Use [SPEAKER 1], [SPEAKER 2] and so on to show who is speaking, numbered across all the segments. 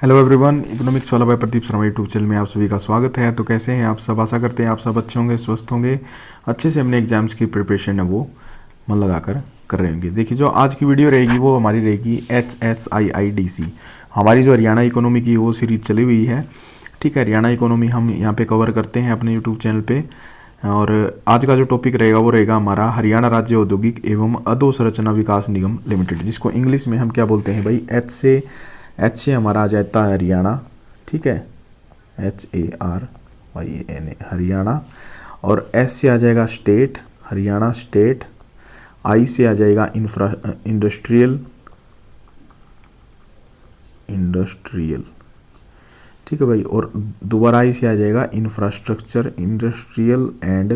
[SPEAKER 1] Hello everyone, economics वाला भाई Pradeep Sharma YouTube channel में आप सभी का स्वागत है। तो कैसे हैं आप सब? आशा करते हैं आप सब अच्छे होंगे, स्वस्थ होंगे, अच्छे से अपने एग्जाम्स की प्रिपरेशन है वो मन लगाकर कर रहे होंगे। देखिए, जो आज की वीडियो रहेगी वो हमारी रहेगी HSIIDC। हमारी जो हरियाणा इकोनॉमी की वो सीरीज चली हुई है। ठीक है, हरियाणा इकोनॉमी हम यहाँ पे कवर करते हैं अपने यूट्यूब चैनल पे। और आज का जो टॉपिक रहेगा वो रहेगा हमारा हरियाणा राज्य औद्योगिक एवं अधोसंरचना विकास निगम लिमिटेड, जिसको इंग्लिश में हम क्या बोलते हैं भाई, एच से हमारा आ जाता है हरियाणा। ठीक है, HARYANA हरियाणा। और एस से आ जाएगा स्टेट, हरियाणा स्टेट। आई से आ जाएगा इंडस्ट्रियल। ठीक है भाई। और दोबारा आई से आ जाएगा infrastructure, industrial and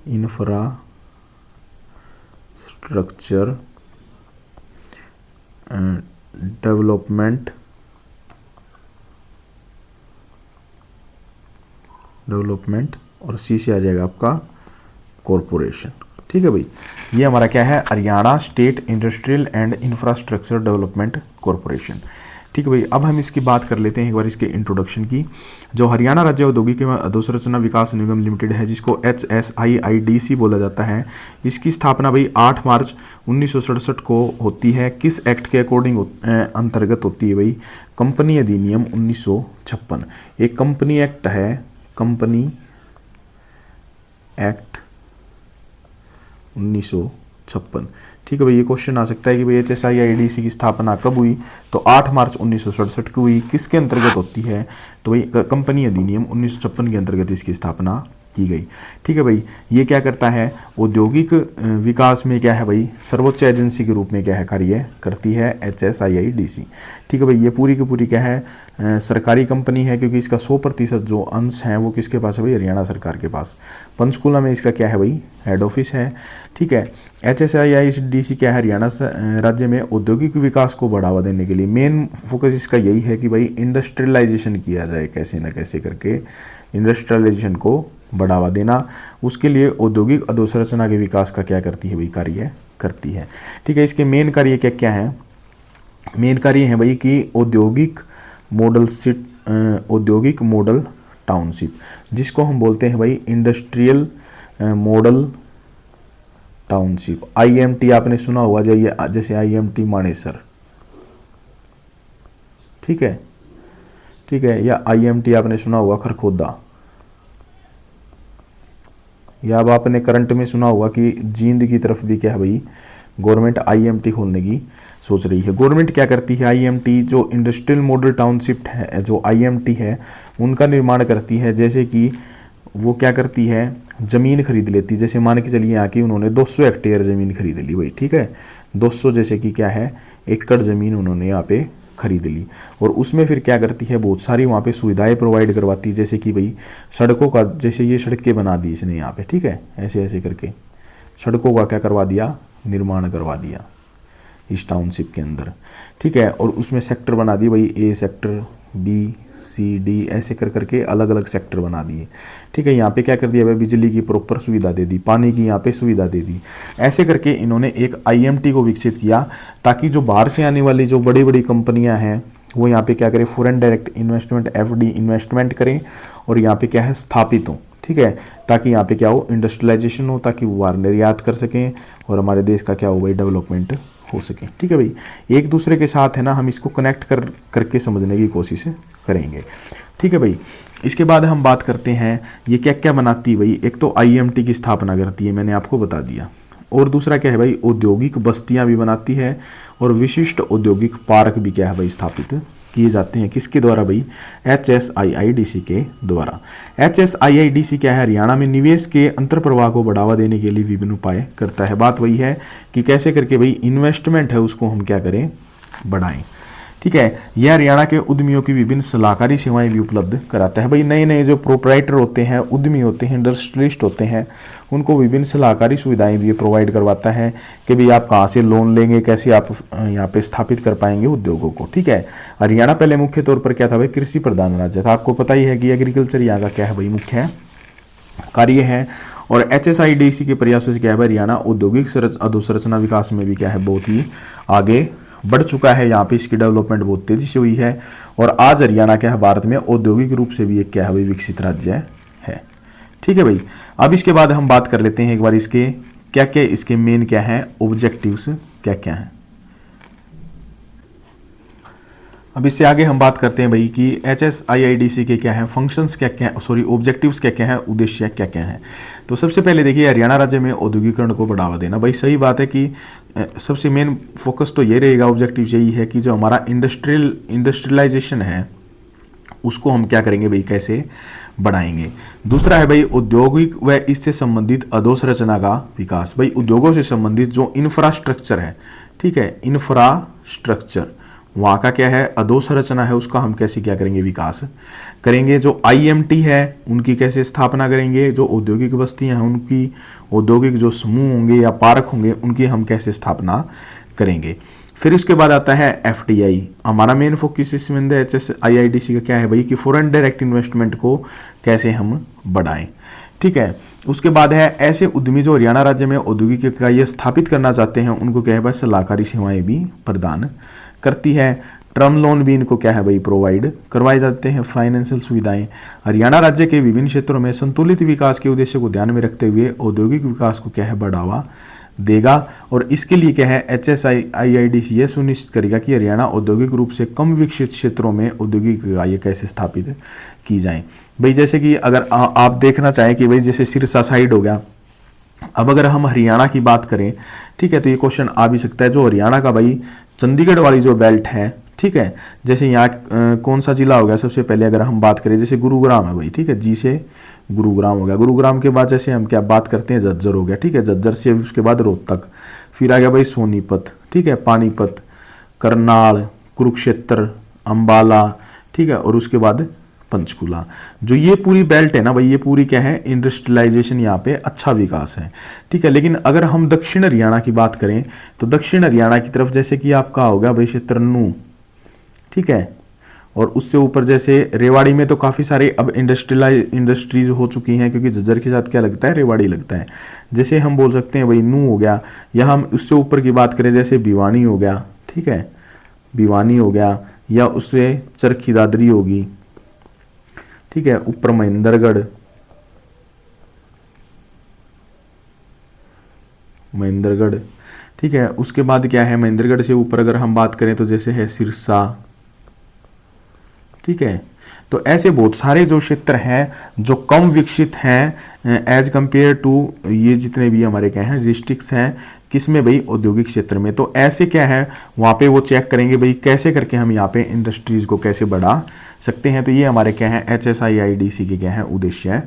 [SPEAKER 1] infrastructure development और सी से आ जाएगा आपका कॉरपोरेशन। ठीक है भाई, ये हमारा क्या है, Haryana state industrial and infrastructure development corporation. ठीक है भाई, अब हम इसकी बात कर लेते हैं एक बार इसके इंट्रोडक्शन की। जो हरियाणा राज्य औद्योगिक एवं अधोसंरचना विकास निगम लिमिटेड है, जिसको HSIIDC बोला जाता है, इसकी स्थापना भाई 8 मार्च 1967 को होती है। किस एक्ट के अकॉर्डिंग अंतर्गत होती है भाई? कंपनी अधिनियम 1956। एक कंपनी एक्ट है, कंपनी एक्ट 1956। ठीक है भाई, ये क्वेश्चन आ सकता है कि भाई HSIIDC की स्थापना कब हुई? तो 8 मार्च 1967 को हुई। किसके अंतर्गत होती है? तो भाई कंपनी अधिनियम 1956 के अंतर्गत इसकी स्थापना की गई। ठीक है भाई, ये क्या करता है, औद्योगिक विकास में क्या है भाई, सर्वोच्च एजेंसी के रूप में क्या है, कार्य करती है HSIIDC। ठीक है भाई, ये पूरी की पूरी क्या है, सरकारी कंपनी है, क्योंकि इसका 100% जो अंश है वो किसके पास है भाई, हरियाणा सरकार के पास। पंचकुला में इसका क्या है भाई, हेड ऑफिस है। ठीक है, HSIIDC क्या है, हरियाणा राज्य में औद्योगिक विकास को बढ़ावा देने के लिए मेन फोकस इसका यही है कि भाई इंडस्ट्रियलाइजेशन किया जाए, कैसे ना कैसे करके इंडस्ट्रियलाइजेशन को बढ़ावा देना। उसके लिए औद्योगिक अधोसंरचना के विकास का क्या करती है भाई, कार्य करती है। ठीक है, इसके मेन कार्य क्या क्या है? मेन कार्य है भाई कि औद्योगिक मॉडल टाउनशिप, जिसको हम बोलते हैं भाई इंडस्ट्रियल मॉडल टाउनशिप। IMT आपने सुना होगा, जैसे IMT मानेसर। ठीक है, या IMT आपने सुना होगा खरखोदा, या अब आपने करंट में सुना होगा कि जींद की तरफ भी क्या है भाई, गवर्नमेंट IMT खोलने की सोच रही है। गवर्नमेंट क्या करती है, IMT जो इंडस्ट्रियल मॉडल टाउनशिप है, जो IMT है, उनका निर्माण करती है। जैसे कि वो क्या करती है, ज़मीन खरीद लेती। जैसे मान के चलिए यहाँ की उन्होंने 200 हेक्टेयर ज़मीन खरीद ली भाई। ठीक है, 200 जैसे कि क्या है, एकड़ ज़मीन उन्होंने यहाँ पे खरीद ली। और उसमें फिर क्या करती है, बहुत सारी वहाँ पे सुविधाएं प्रोवाइड करवाती है। जैसे कि भाई सड़कों का, जैसे ये सड़कें बना दी इसने यहाँ पे। ठीक है, ऐसे ऐसे करके सड़कों का क्या करवा दिया, निर्माण करवा दिया इस टाउनशिप के अंदर। ठीक है, और उसमें सेक्टर बना दिए भाई, A sector, B C D ऐसे कर करके अलग अलग सेक्टर बना दिए। ठीक है, यहाँ पे क्या कर दिया भाई, बिजली की प्रॉपर सुविधा दे दी, पानी की यहाँ पे सुविधा दे दी। ऐसे करके इन्होंने एक IMT को विकसित किया, ताकि जो बाहर से आने वाली जो बड़ी बड़ी कंपनियां हैं वो यहाँ पे क्या करें, foreign direct investment FD investment करें और यहाँ पे क्या है, स्थापित हो। ठीक है, ताकि यहाँ पे क्या हो, इंडस्ट्रियलाइजेशन हो, ताकि वो बाहर निर्यात कर सकें और हमारे देश का क्या हो भाई, डेवलपमेंट हो सके। ठीक है भाई, एक दूसरे के साथ है ना, हम इसको कनेक्ट करके समझने की कोशिश करेंगे। ठीक है भाई, इसके बाद हम बात करते हैं ये क्या क्या बनाती है भाई। एक तो IMT की स्थापना करती है, मैंने आपको बता दिया। और दूसरा क्या है भाई, औद्योगिक बस्तियां भी बनाती है और विशिष्ट औद्योगिक पार्क भी क्या है भाई, स्थापित किए जाते हैं। किसके द्वारा भाई, HSIIDC के द्वारा। HSIIDC क्या है, हरियाणा में निवेश के अंतर्प्रवाह को बढ़ावा देने के लिए विभिन्न उपाय करता है। बात वही है कि कैसे करके भाई इन्वेस्टमेंट है उसको हम क्या करें, बढ़ाएं। ठीक है, यह हरियाणा के उद्यमियों की विभिन्न सलाहकारी सेवाएं भी उपलब्ध कराता है। भाई नए नए जो प्रोप्राइटर होते हैं, उद्यमी होते हैं, इंडस्ट्रियलिस्ट होते हैं, उनको विभिन्न सलाहकारी सुविधाएं भी प्रोवाइड करवाता है कि भाई आप कहाँ से लोन लेंगे, कैसे आप यहाँ पे स्थापित कर पाएंगे उद्योगों को। ठीक है, हरियाणा पहले मुख्य तौर पर क्या था भाई, कृषि प्रधान राज्य था। आपको पता ही है कि एग्रीकल्चर यहाँ का क्या है भाई, मुख्य कार्य है। और HSIIDC के प्रयासों से क्या है भाई, हरियाणा औद्योगिक अधोसंरचना विकास में भी क्या है, बहुत ही आगे बढ़ चुका है। यहाँ पे इसकी डेवलपमेंट बहुत तेजी से हुई है और आज हरियाणा क्या है, भारत में औद्योगिक रूप से भी एक क्या है भाई, विकसित राज्य है। ठीक है भाई। अब इसके बाद हम बात कर लेते हैं एक बार इसके क्या क्या इसके मेन क्या है ऑब्जेक्टिव्स क्या क्या है। अब इससे आगे हम बात करते हैं भाई कि HSIIDC के क्या है फंक्शंस क्या क्या है, सॉरी ऑब्जेक्टिव्स क्या क्या है, उद्देश्य क्या क्या है। तो सबसे पहले देखिए हरियाणा राज्य में औद्योगिकरण को बढ़ावा देना। भाई सही बात है कि सबसे मेन फोकस तो ये रहेगा, ऑब्जेक्टिव यही है कि जो हमारा इंडस्ट्रियलाइजेशन है उसको हम क्या करेंगे भाई, कैसे बढ़ाएंगे। दूसरा है भाई औद्योगिक व इससे संबंधित अधोसंरचना का विकास। भाई उद्योगों से संबंधित जो इंफ्रास्ट्रक्चर है, ठीक है, इंफ्रास्ट्रक्चर वहाँ का क्या है अधोसंरचना है, उसका हम कैसे क्या करेंगे, विकास करेंगे। जो IMT है उनकी कैसे स्थापना करेंगे, जो औद्योगिक बस्तियां हैं उनकी, औद्योगिक जो समूह होंगे या पार्क होंगे उनकी हम कैसे स्थापना करेंगे। फिर उसके बाद आता है FDI। हमारा मेन फोकस इसमें HSIIDC का क्या है भाई कि फॉरेन डायरेक्ट इन्वेस्टमेंट को कैसे हम बढ़ाएं। ठीक है। उसके बाद है ऐसे उद्यमी जो हरियाणा राज्य में औद्योगिक इकाई स्थापित करना चाहते हैं उनको क्या है भाई सलाहकारी सेवाएं भी प्रदान करती है। टर्म लोन भी इनको क्या है भाई प्रोवाइड करवाए जाते हैं। फाइनेंशियल सुविधाएं हरियाणा राज्य के विभिन्न क्षेत्रों में संतुलित विकास के उद्देश्य को ध्यान में रखते हुए औद्योगिक विकास को क्या है बढ़ावा देगा। और इसके लिए क्या है HSIIDC ये सुनिश्चित करेगा कि हरियाणा औद्योगिक रूप से कम विकसित क्षेत्रों में औद्योगिक इकाइयाँ कैसे स्थापित की जाएं। भाई जैसे कि अगर आप देखना चाहें कि भाई जैसे सिरसा साइड हो गया, अब अगर हम हरियाणा की बात करें, ठीक है, तो ये क्वेश्चन आ भी सकता है जो हरियाणा का भाई चंडीगढ़ वाली जो बेल्ट है, ठीक है, जैसे यहाँ कौन सा जिला हो गया, सबसे पहले अगर हम बात करें जैसे गुरुग्राम है भाई, ठीक है, जी से गुरुग्राम हो गया। गुरुग्राम के बाद जैसे हम क्या बात करते हैं झज्जर हो गया, ठीक है, झज्जर से उसके बाद रोहतक, फिर आ गया भाई सोनीपत, ठीक है, पानीपत, करनाल, कुरुक्षेत्र, अंबाला, ठीक है, और उसके बाद पंचकुला। जो ये पूरी बेल्ट है ना भाई, ये पूरी क्या है इंडस्ट्रियलाइजेशन, यहाँ पे अच्छा विकास है। ठीक है। लेकिन अगर हम दक्षिण हरियाणा की बात करें तो दक्षिण हरियाणा की तरफ जैसे कि आपका हो गया भाई क्षेत्र नू, ठीक है, और उससे ऊपर जैसे रेवाड़ी में तो काफ़ी सारे अब इंडस्ट्रीज हो चुकी हैं, क्योंकि झज्जर के साथ क्या लगता है, रेवाड़ी लगता है। जैसे हम बोल सकते हैं भाई नू हो गया, या हम उससे ऊपर की बात करें जैसे भिवानी हो गया, ठीक है, भिवानी हो गया, या उससे चरखी दादरी होगी, ठीक है, ऊपर महेंद्रगढ़, ठीक है, उसके बाद क्या है महेंद्रगढ़ से ऊपर अगर हम बात करें तो जैसे है सिरसा, ठीक है। तो ऐसे बहुत सारे जो क्षेत्र हैं जो कम विकसित हैं एज कंपेयर टू ये जितने भी हमारे क्या हैं डिस्ट्रिक्ट्स हैं, किसमें भाई औद्योगिक क्षेत्र में। तो ऐसे क्या है वहाँ पे वो चेक करेंगे भाई कैसे करके हम यहाँ पे इंडस्ट्रीज को कैसे बढ़ा सकते हैं। तो ये हमारे क्या है HSIIDC के क्या है उद्देश्य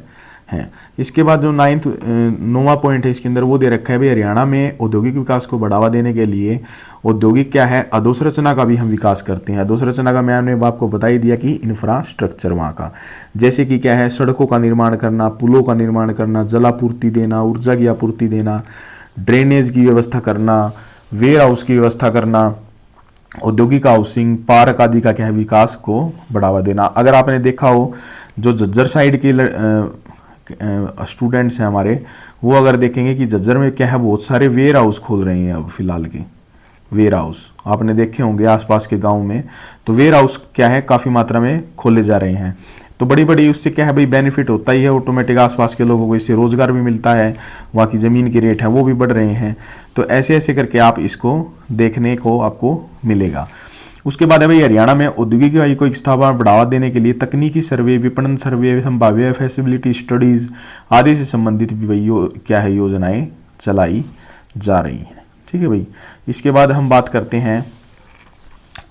[SPEAKER 1] हैं। इसके बाद जो नौवां पॉइंट है इसके अंदर वो दे रखा है भाई हरियाणा में औद्योगिक विकास को बढ़ावा देने के लिए औद्योगिक क्या है अधोसंरचना का भी हम विकास करते हैं। अधोसंरचना का मैंने आपको बता ही दिया कि इंफ्रास्ट्रक्चर वहाँ का, जैसे कि क्या है सड़कों का निर्माण करना, पुलों का निर्माण करना, जलापूर्ति देना, ऊर्जा की आपूर्ति देना, ड्रेनेज की व्यवस्था करना, वेयर हाउस की व्यवस्था करना, औद्योगिक हाउसिंग, पार्क आदि का क्या है विकास को बढ़ावा देना। अगर आपने देखा हो जो झज्जर साइड के स्टूडेंट्स हैं हमारे, वो अगर देखेंगे कि झज्जर में क्या है बहुत सारे वेयर हाउस खोल रहे हैं अब फिलहाल के वेयर हाउस आपने देखे होंगे आसपास के गांव में। तो वेयर हाउस क्या है काफ़ी मात्रा में खोले जा रहे हैं। तो बड़ी बड़ी उससे क्या है भाई बेनिफिट होता ही है, ऑटोमेटिक आसपास के लोगों को इससे रोजगार भी मिलता है, वहाँ की ज़मीन के रेट हैं वो भी बढ़ रहे हैं। तो ऐसे ऐसे करके आप इसको देखने को आपको मिलेगा। उसके बाद है भाई हरियाणा में औद्योगिक इकाई को स्थापना बढ़ावा देने के लिए तकनीकी सर्वे, विपणन सर्वे, संभाव्य फैसिलिटी स्टडीज आदि से संबंधित भी भाई क्या है योजनाएं चलाई जा रही हैं। ठीक है भाई। इसके बाद हम बात करते हैं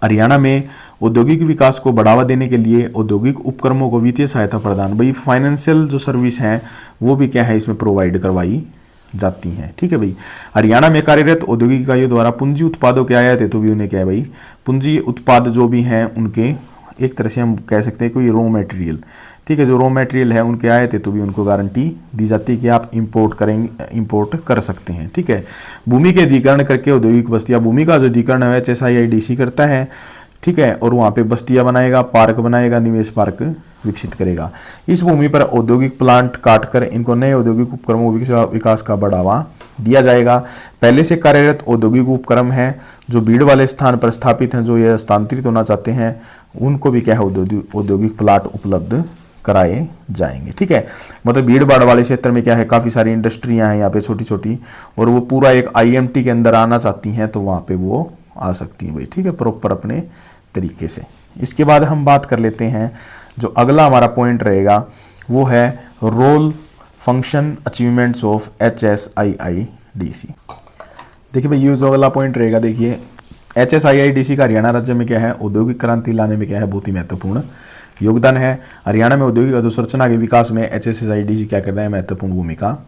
[SPEAKER 1] हरियाणा में औद्योगिक विकास को बढ़ावा देने के लिए औद्योगिक उपक्रमों को वित्तीय सहायता प्रदान, भाई फाइनेंशियल जो सर्विस हैं वो भी क्या है इसमें प्रोवाइड करवाई जाती हैं। ठीक है भाई। हरियाणा में कार्यरत औद्योगिक इकाइयों द्वारा पूंजी उत्पादों के आयात हेतु भी उन्हें क्या है भाई पूंजी उत्पाद जो भी हैं उनके एक तरह से हम कह सकते हैं कोई रॉ मटेरियल, ठीक है, जो रॉ मटेरियल है उनके आयत हेतु भी उनको गारंटी दी जाती है कि आप इंपोर्ट कर सकते हैं। ठीक है। भूमि के अधिग्रहण करके औद्योगिक बस्तियां, भूमि का जो अधिग्रहण है HSIIDC करता है। ठीक है, और वहाँ पे बस्तियाँ बनाएगा, पार्क बनाएगा, निवेश पार्क विकसित करेगा। इस भूमि पर औद्योगिक प्लांट काटकर इनको नए औद्योगिक उपक्रमों विकास का बढ़ावा दिया जाएगा। पहले से कार्यरत औद्योगिक उपक्रम हैं जो भीड़ वाले स्थान पर स्थापित हैं, जो ये स्थानांतरित होना चाहते हैं, उनको भी क्या है औद्योगिक प्लाट उपलब्ध कराए जाएंगे। ठीक है, मतलब भीड़ भाड़ वाले क्षेत्र में क्या है, काफ़ी सारी इंडस्ट्रियां हैं यहाँ पे छोटी छोटी, और वो पूरा एक आईएमटी के अंदर आना चाहती हैं तो वहाँ पे वो आ सकती हैं भाई। ठीक है, प्रॉपर अपने तरीके से। इसके बाद हम बात कर लेते हैं, जो अगला हमारा पॉइंट रहेगा वो है role function achievements of HSIIDC। देखिए भाई, ये जो अगला पॉइंट रहेगा, देखिए HSIIDC का हरियाणा राज्य में क्या है, औद्योगिक क्रांति लाने में क्या है, बहुत ही महत्वपूर्ण योगदान है। हरियाणा में औद्योगिक अधोसंरचना के विकास में HSIIDC क्या करता है, महत्वपूर्ण भूमिका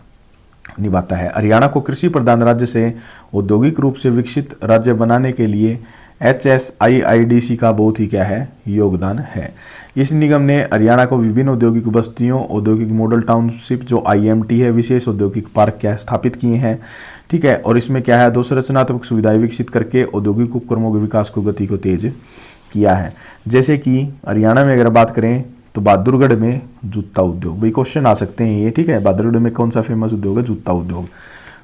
[SPEAKER 1] निभाता है। हरियाणा को कृषि प्रधान राज्य से औद्योगिक रूप से विकसित राज्य बनाने के लिए HSIIDC का बहुत ही क्या है, योगदान है। इस निगम ने हरियाणा को विभिन्न औद्योगिक बस्तियों, औद्योगिक मॉडल टाउनशिप जो IMT है, विशेष औद्योगिक पार्क क्या स्थापित किए हैं। ठीक है, और इसमें क्या है, अधोसंरचनात्मक सुविधाएं विकसित करके औद्योगिक उपक्रमों के विकास को गति को तेज किया है। जैसे कि हरियाणा में अगर बात करें तो बहादुरगढ़ में जूता उद्योग, भाई क्वेश्चन आ सकते हैं ये। ठीक है, बहादुरगढ़ में कौन सा फेमस उद्योग है, जूता उद्योग।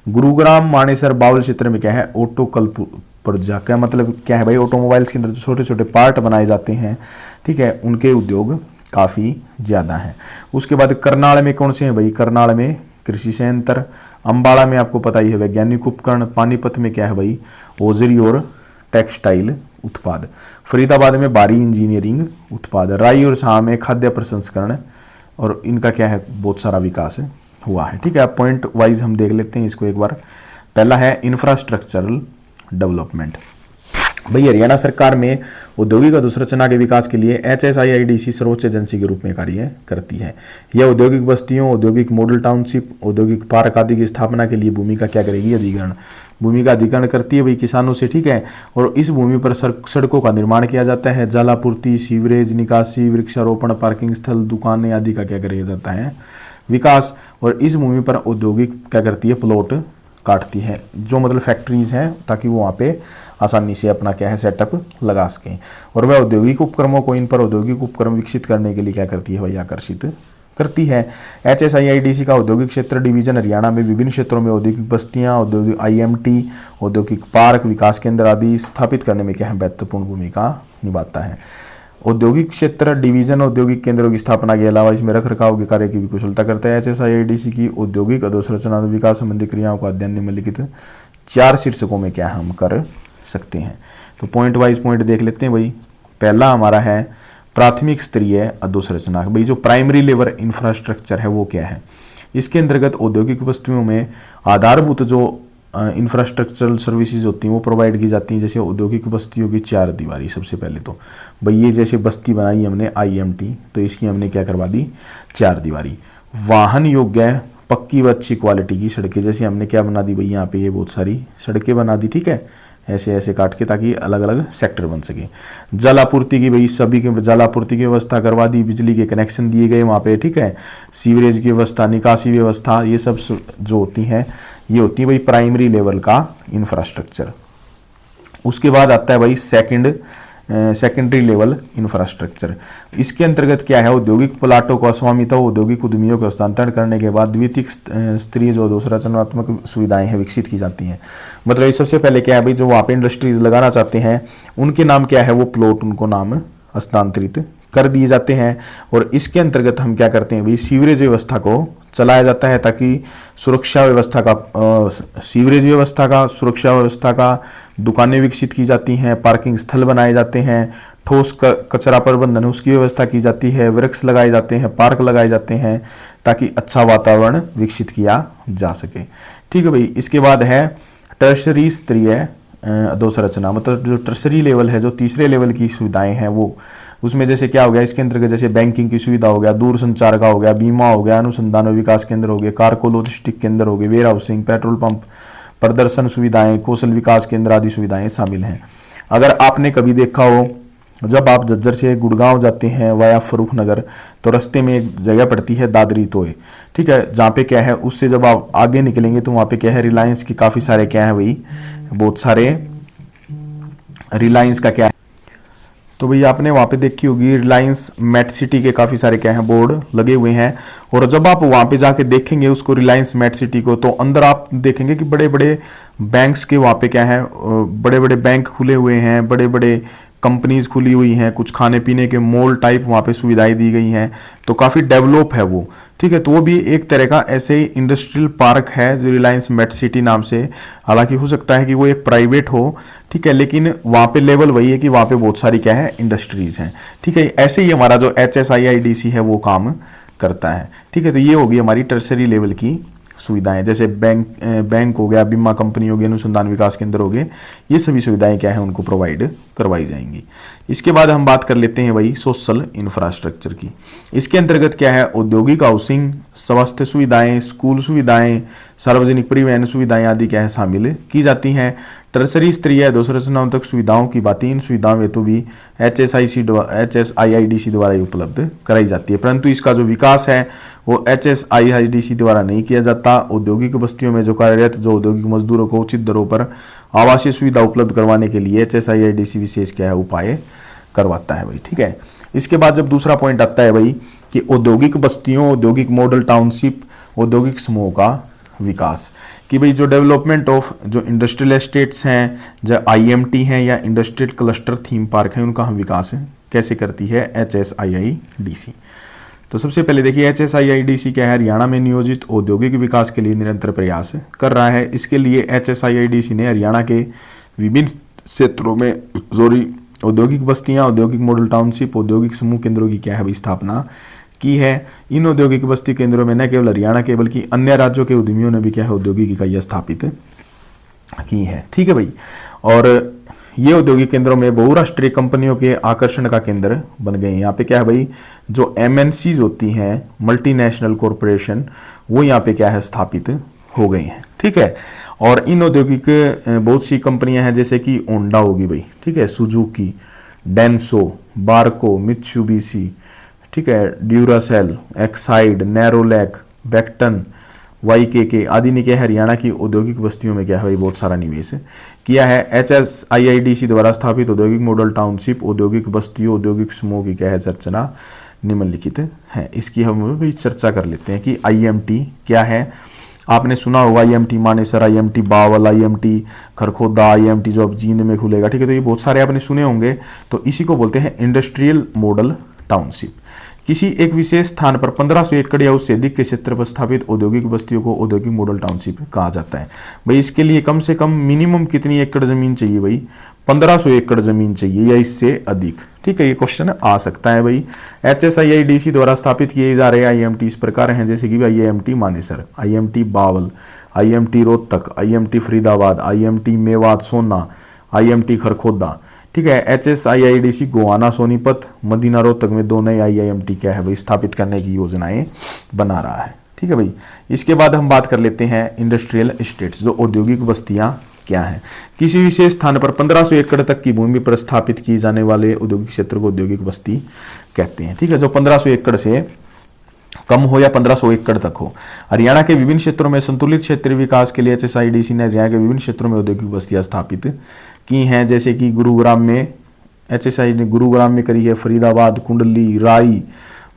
[SPEAKER 1] गुरुग्राम मानेसर बावल क्षेत्र में क्या है, ऑटो कलपुर्जा, क्या मतलब क्या है भाई, ऑटोमोबाइल्स के अंदर जो छोटे छोटे पार्ट बनाए जाते हैं, ठीक है, उनके उद्योग काफ़ी ज़्यादा हैं। उसके बाद करनाल में कौन से हैं भाई, करनाल में कृषि संयंत्र, अम्बाड़ा में आपको पता ही है वैज्ञानिक उपकरण, पानीपत में क्या है भाई, ओजरी और टेक्सटाइल उत्पाद, फरीदाबाद में भारी इंजीनियरिंग उत्पाद, राई और शाह में खाद्य प्रसंस्करण, और इनका क्या है, बहुत सारा विकास हुआ है। ठीक है, अब पॉइंट वाइज हम देख लेते हैं इसको एक बार। पहला है इंफ्रास्ट्रक्चरल डेवलपमेंट। भाई हरियाणा सरकार में औद्योगिक अधोसंरचना के विकास के लिए HSIIDC सर्वोच्च एजेंसी के रूप में कार्य करती है। यह औद्योगिक बस्तियों, औद्योगिक मॉडल टाउनशिप, औद्योगिक पार्क आदि की स्थापना के लिए भूमि का क्या करेगी, अधिग्रहण, भूमि का अधिग्रहण करती है भाई किसानों से। ठीक है, और इस भूमि पर सड़कों का निर्माण किया जाता है, जलापूर्ति, सीवरेज निकासी, वृक्षारोपण, पार्किंग स्थल, दुकानें आदि का क्या किया जाता है, विकास। और इस भूमि पर औद्योगिक क्या करती है, प्लॉट काटती है, जो मतलब फैक्ट्रीज हैं, ताकि वो वहाँ पे आसानी से अपना क्या है, सेटअप लगा सकें। और वह औद्योगिक उपक्रमों को इन पर औद्योगिक उपक्रम विकसित करने के लिए क्या करती है भाई, आकर्षित करती है। HSIIDC का औद्योगिक क्षेत्र डिवीजन हरियाणा में विभिन्न क्षेत्रों में औद्योगिक बस्तियां, औद्योगिक IMT, औद्योगिक पार्क, विकास केंद्र आदि स्थापित करने में क्या है, महत्वपूर्ण भूमिका निभाता है। औद्योगिक क्षेत्र डिवीजन औद्योगिक केंद्रों की स्थापना के अलावा इसमें रख रखाव के कार्य की भी कुशलता करता है। HSIIDC की औद्योगिक अधोसंरचना विकास संबंधी क्रियाओं का अध्ययन निम्नलिखित 4 शीर्षकों में क्या हम कर सकते हैं। तो पॉइंट वाइज पॉइंट देख लेते हैं भाई। पहला हमारा है प्राथमिक स्तरीय अधोसंरचना। भाई जो प्राइमरी लेवल इंफ्रास्ट्रक्चर है वो क्या है, इसके अंतर्गत औद्योगिक वस्तुओं में आधारभूत जो इंफ्रास्ट्रक्चरल सर्विसेज होती हैं वो प्रोवाइड की जाती हैं। जैसे औद्योगिक बस्तियों की 4 दीवारी, सबसे पहले तो भाई ये जैसे बस्ती बनाई हमने IMT, तो इसकी हमने क्या करवा दी, 4 दीवारी। वाहन योग्य पक्की व अच्छी क्वालिटी की सड़कें, जैसे हमने क्या बना दी भाई, यहाँ पे ये बहुत सारी सड़कें बना दी। ठीक है, ऐसे ऐसे काट के, ताकि अलग अलग सेक्टर बन सके। जल आपूर्ति की भाई सभी के जल आपूर्ति की व्यवस्था करवा दी, बिजली के कनेक्शन दिए गए वहाँ पे। ठीक है, सीवरेज की व्यवस्था, निकासी व्यवस्था, ये सब जो होती हैं ये होती है भाई प्राइमरी लेवल का इंफ्रास्ट्रक्चर। उसके बाद आता है भाई सेकेंडरी लेवल इंफ्रास्ट्रक्चर। इसके अंतर्गत क्या है, औद्योगिक प्लाटों को अस्वामित्व औद्योगिक उद्यमियों को हस्तांतरण करने के बाद द्वितीयक स्तरीय जो अधोसंरचनात्मक सुविधाएं हैं विकसित की जाती हैं। मतलब ये सबसे पहले क्या है भाई, जो वहाँ पे इंडस्ट्रीज लगाना चाहते हैं उनके नाम क्या है, वो प्लॉट उनको नाम हस्तांतरित कर दिए जाते हैं। और इसके अंतर्गत हम क्या करते हैं भाई, सीवरेज व्यवस्था को चलाया जाता है, ताकि सुरक्षा व्यवस्था का, सीवरेज व्यवस्था का, सुरक्षा व्यवस्था का, दुकानें विकसित की जाती हैं, पार्किंग स्थल बनाए जाते हैं, ठोस कचरा प्रबंधन उसकी व्यवस्था की जाती है, वृक्ष लगाए जाते हैं, पार्क लगाए जाते हैं, ताकि अच्छा वातावरण विकसित किया जा सके। ठीक है भाई। इसके बाद है टर्शरी स्तरीय अधोसंरचना, मतलब जो टर्शरी लेवल है, जो तीसरे लेवल की सुविधाएं हैं वो, उसमें जैसे क्या हो गया, इसके अंतर्गत जैसे बैंकिंग की सुविधा हो गया, दूर संचार का हो गया, बीमा हो गया, अनुसंधान और विकास केंद्र हो गए, कार्गो लॉजिस्टिक केंद्र हो गए, वेयर हाउसिंग, पेट्रोल पंप, प्रदर्शन सुविधाएं, कौशल विकास केंद्र आदि सुविधाएं शामिल हैं। अगर आपने कभी देखा हो, जब आप झज्जर से गुड़गांव जाते हैं वाया फरूख नगर, तो रास्ते में एक जगह पड़ती है दादरी तोय। ठीक है, जहाँ पे क्या है, उससे जब आप आगे निकलेंगे तो वहाँ पे क्या है, रिलायंस के काफ़ी सारे क्या है भाई, बहुत सारे रिलायंस का क्या है, तो भैया आपने वहाँ पे देखी होगी रिलायंस मेट सिटी के काफ़ी सारे क्या हैं बोर्ड लगे हुए हैं। और जब आप वहाँ पे जाके देखेंगे उसको रिलायंस मेट सिटी को, तो अंदर आप देखेंगे कि बड़े बड़े बैंक्स के वहाँ पे क्या है, बड़े बड़े बैंक खुले हुए हैं, बड़े बड़े कंपनीज खुली हुई हैं, कुछ खाने पीने के मॉल टाइप वहाँ पे सुविधाएं दी गई हैं, तो काफ़ी डेवलप है वो। ठीक है, तो वो भी एक तरह का ऐसे ही इंडस्ट्रियल पार्क है जो रिलायंस मेट सिटी नाम से। हालांकि हो सकता है कि वो एक प्राइवेट हो, ठीक है, लेकिन वहाँ पे लेवल वही है कि वहाँ पे बहुत सारी क्या है इंडस्ट्रीज हैं। ठीक है, ऐसे ही हमारा जो HSIIDC है वो काम करता है। ठीक है, तो ये होगी हमारी टर्सरी लेवल की सुविधाएं, जैसे बैंक हो गया, बीमा कंपनी हो गई, अनुसंधान विकास केंद्र हो गए, ये सभी सुविधाएं क्या है उनको प्रोवाइड करवाई जाएंगी। इसके बाद हम बात कर लेते हैं भाई सोशल इंफ्रास्ट्रक्चर की। इसके अंतर्गत क्या है, औद्योगिक हाउसिंग, स्वास्थ्य सुविधाएं, स्कूल सुविधाएं, सार्वजनिक परिवहन सुविधाएं आदि क्या है शामिल की जाती हैं। टर्सरी स्तरीय अधोसंरचनात्मक सुविधाओं की बात, इन सुविधाओं हेतु भी HSIIDC द्वारा उपलब्ध कराई जाती है, परंतु इसका जो विकास है वो HSIIDC द्वारा नहीं किया जाता। औद्योगिक बस्तियों में जो कार्यरत जो औद्योगिक मजदूरों को उचित दरों पर आवासीय सुविधा उपलब्ध करवाने के लिए HSIIDC विशेष क्या है उपाय करवाता है भाई। ठीक है, इसके बाद जब दूसरा पॉइंट आता है भाई कि औद्योगिक बस्तियों, औद्योगिक मॉडल टाउनशिप, औद्योगिक समूह का विकास, कि भाई जो डेवलपमेंट ऑफ जो इंडस्ट्रियल एस्टेट्स हैं, जो IMT हैं या इंडस्ट्रियल क्लस्टर थीम पार्क हैं, उनका हम विकास कैसे करती है HSIIDC। तो सबसे पहले देखिए HSIIDC क्या है, हरियाणा में नियोजित औद्योगिक विकास के लिए निरंतर प्रयास कर रहा है। इसके लिए HSIIDC ने हरियाणा के विभिन्न क्षेत्रों में जोरी औद्योगिक बस्तियां, औद्योगिक मॉडल टाउनशिप, औद्योगिक समूह केंद्रों की क्या है भाई स्थापना की है। इन औद्योगिक बस्ती केंद्रों में न केवल हरियाणा के बल्कि अन्य राज्यों के उद्यमियों ने भी क्या है औद्योगिक इकाइयां स्थापित की है। ठीक है भाई, और ये औद्योगिक केंद्रों में बहुराष्ट्रीय कंपनियों के आकर्षण का केंद्र बन गए हैं। यहाँ पे क्या है भाई, जो MNCs होती हैं, मल्टीनेशनल कॉरपोरेशन, वो यहाँ पे क्या है स्थापित हो गई हैं। ठीक है, और इन औद्योगिक बहुत सी कंपनियां हैं, जैसे कि होंडा होगी भाई, ठीक है, सुजुकी, डेंसो, बार्को, मित्सुबिशी, ठीक है, Duracell, Exide, Nerolac, Becton, YKK आदि ने क्या है हरियाणा की औद्योगिक बस्तियों में क्या है भाई बहुत सारा निवेश किया है। HSIIDC द्वारा स्थापित औद्योगिक मॉडल टाउनशिप, औद्योगिक बस्तियों, औद्योगिक समूह की क्या है चर्चा निम्नलिखित है। इसकी हम भी चर्चा कर लेते हैं कि IMT क्या है। आपने सुना होगा IMT Manesar, IMT Bawal, IMT Kharkhoda, IMT जो अब जींद में खुलेगा। ठीक है, तो ये बहुत सारे आपने सुने होंगे। तो इसी को बोलते हैं इंडस्ट्रियल मॉडल टाउनशिप। किसी एक विशेष स्थान पर 1500 एकड़ या उससे अधिक के क्षेत्र पर स्थापित औद्योगिक बस्तियों को औद्योगिक मॉडल टाउनशिप कहा जाता है। भाई इसके लिए कम से कम मिनिमम कितनी एकड़ जमीन चाहिए भाई, 1500 एकड़ जमीन चाहिए या इससे अधिक। ठीक है, ये क्वेश्चन आ सकता है भाई। HSIIDC द्वारा स्थापित किए जा रहे IMT इस प्रकार हैं, जैसे कि IMT Manesar, IMT Bawal, IMT Rohtak, IMT Faridabad, IMT Mewat सोना, IMT खरखोदा। ठीक है, HSIIDC गोवाना सोनीपत, मदीना रोहतक में 2 नए IIMT क्या है भाई स्थापित करने की योजनाएं बना रहा है। ठीक है भाई, इसके बाद हम बात कर लेते हैं इंडस्ट्रियल एस्टेट्स, जो औद्योगिक बस्तियां क्या हैं। किसी विशेष स्थान पर 1500 एकड़ तक की भूमि पर स्थापित की जाने वाले औद्योगिक क्षेत्र को औद्योगिक बस्ती कहते हैं। ठीक है, जो 1500 एकड़ से कम हो या 1500 एकड़ तक हो। हरियाणा के विभिन्न क्षेत्रों में संतुलित क्षेत्रीय विकास के लिए HSIIDC ने हरियाणा के विभिन्न क्षेत्रों में औद्योगिक बस्तियां स्थापित की हैं, जैसे कि गुरुग्राम में HSI ने गुरुग्राम में करी है, फरीदाबाद, कुंडली, राई,